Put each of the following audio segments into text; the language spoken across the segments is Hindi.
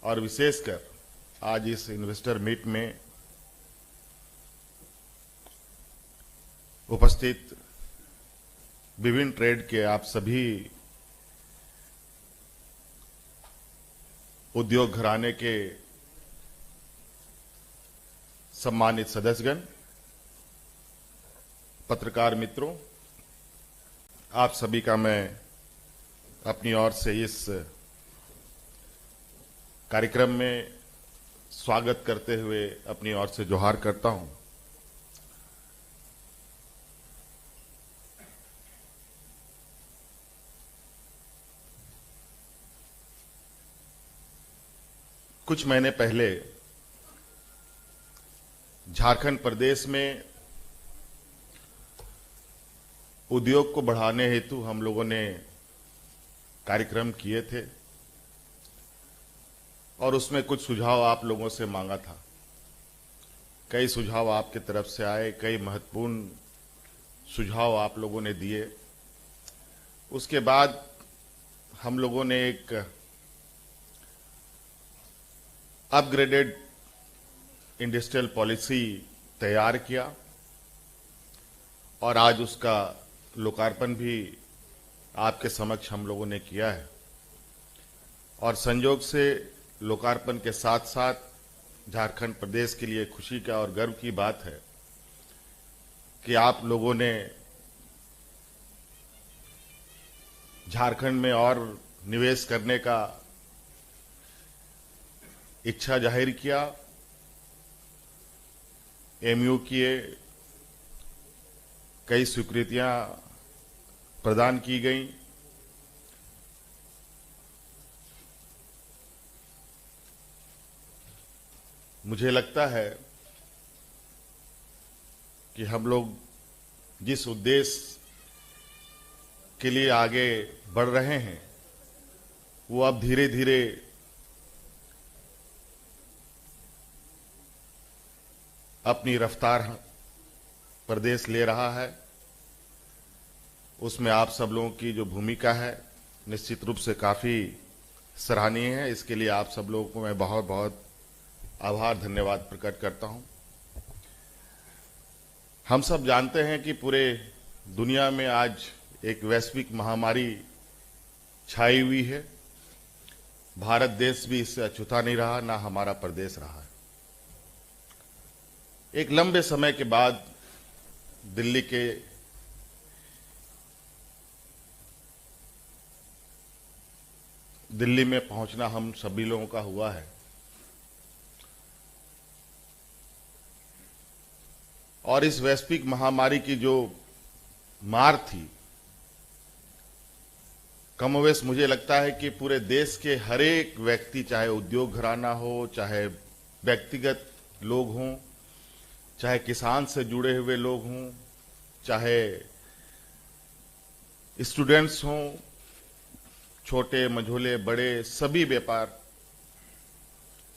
और विशेषकर आज इस इन्वेस्टर मीट में उपस्थित विभिन्न ट्रेड के आप सभी उद्योग घराने के सम्मानित सदस्यगण, पत्रकार मित्रों, आप सभी का मैं अपनी ओर से इस कार्यक्रम में स्वागत करते हुए अपनी ओर से जोहार करता हूं। कुछ महीने पहले झारखंड प्रदेश में उद्योग को बढ़ाने हेतु हम लोगों ने कार्यक्रम किए थे और उसमें कुछ सुझाव आप लोगों से मांगा था। कई सुझाव आपकी तरफ से आए, कई महत्वपूर्ण सुझाव आप लोगों ने दिए। उसके बाद हम लोगों ने एक अपग्रेडेड इंडस्ट्रियल पॉलिसी तैयार किया और आज उसका लोकार्पण भी आपके समक्ष हम लोगों ने किया है। और संयोग से लोकार्पण के साथ साथ झारखंड प्रदेश के लिए खुशी का और गर्व की बात है कि आप लोगों ने झारखंड में और निवेश करने का इच्छा जाहिर किया, एमयू किए, कई स्वीकृतियां प्रदान की गई। मुझे लगता है कि हम लोग जिस उद्देश्य के लिए आगे बढ़ रहे हैं वो अब धीरे धीरे अपनी रफ्तार प्रदेश ले रहा है। उसमें आप सब लोगों की जो भूमिका है निश्चित रूप से काफी सराहनीय है। इसके लिए आप सब लोगों को मैं बहुत बहुत आभार धन्यवाद प्रकट करता हूं। हम सब जानते हैं कि पूरे दुनिया में आज एक वैश्विक महामारी छाई हुई है। भारत देश भी इससे अछूता नहीं रहा, ना हमारा प्रदेश रहा है। एक लंबे समय के बाद दिल्ली में पहुंचना हम सभी लोगों का हुआ है और इस वैश्विक महामारी की जो मार थी, कमोवेश मुझे लगता है कि पूरे देश के हर एक व्यक्ति, चाहे उद्योग घराना हो, चाहे व्यक्तिगत लोग हों, चाहे किसान से जुड़े हुए लोग हों, चाहे स्टूडेंट्स हों, छोटे मझोले बड़े सभी व्यापार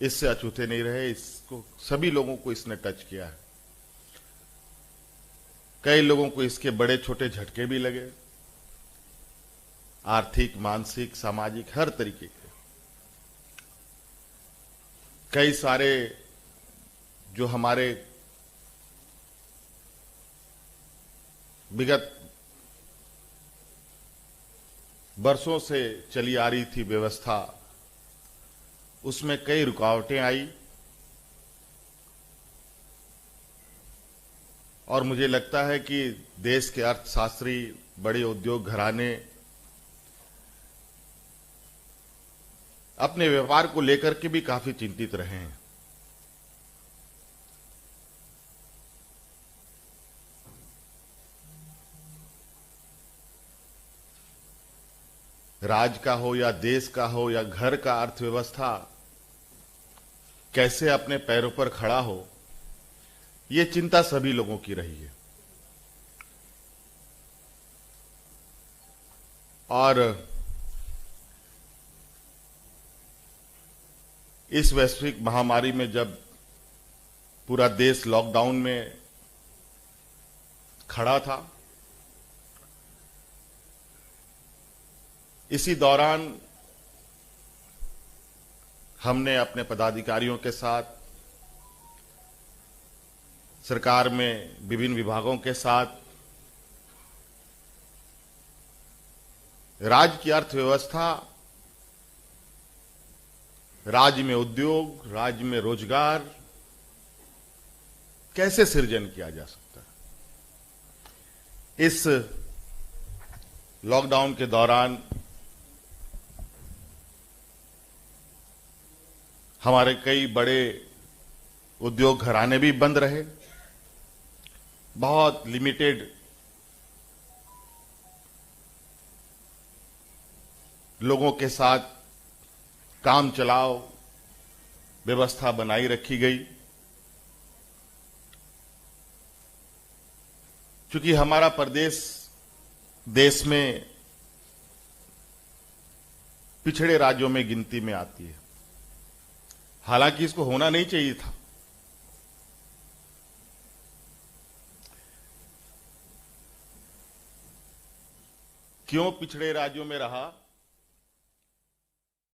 इससे अछूते नहीं रहे। इसको सभी लोगों को इसने टच किया है। कई लोगों को इसके बड़े छोटे झटके भी लगे, आर्थिक, मानसिक, सामाजिक, हर तरीके के। कई सारे जो हमारे विगत वर्षों से चली आ रही थी व्यवस्था, उसमें कई रुकावटें आई और मुझे लगता है कि देश के अर्थशास्त्री, बड़े उद्योग घराने अपने व्यापार को लेकर के भी काफी चिंतित रहे हैं। राज्य का हो या देश का हो या घर का अर्थव्यवस्था कैसे अपने पैरों पर खड़ा हो, ये चिंता सभी लोगों की रही है। और इस वैश्विक महामारी में जब पूरा देश लॉकडाउन में खड़ा था, इसी दौरान हमने अपने पदाधिकारियों के साथ, सरकार में विभिन्न विभागों के साथ राज्य की अर्थव्यवस्था, राज्य में उद्योग, राज्य में रोजगार कैसे सृजन किया जा सकता है। इस लॉकडाउन के दौरान हमारे कई बड़े उद्योग घराने भी बंद रहे। बहुत लिमिटेड लोगों के साथ काम चलाओ व्यवस्था बनाई रखी गई। क्योंकि हमारा प्रदेश देश में पिछड़े राज्यों में गिनती में आती है, हालांकि इसको होना नहीं चाहिए था। क्यों पिछड़े राज्यों में रहा?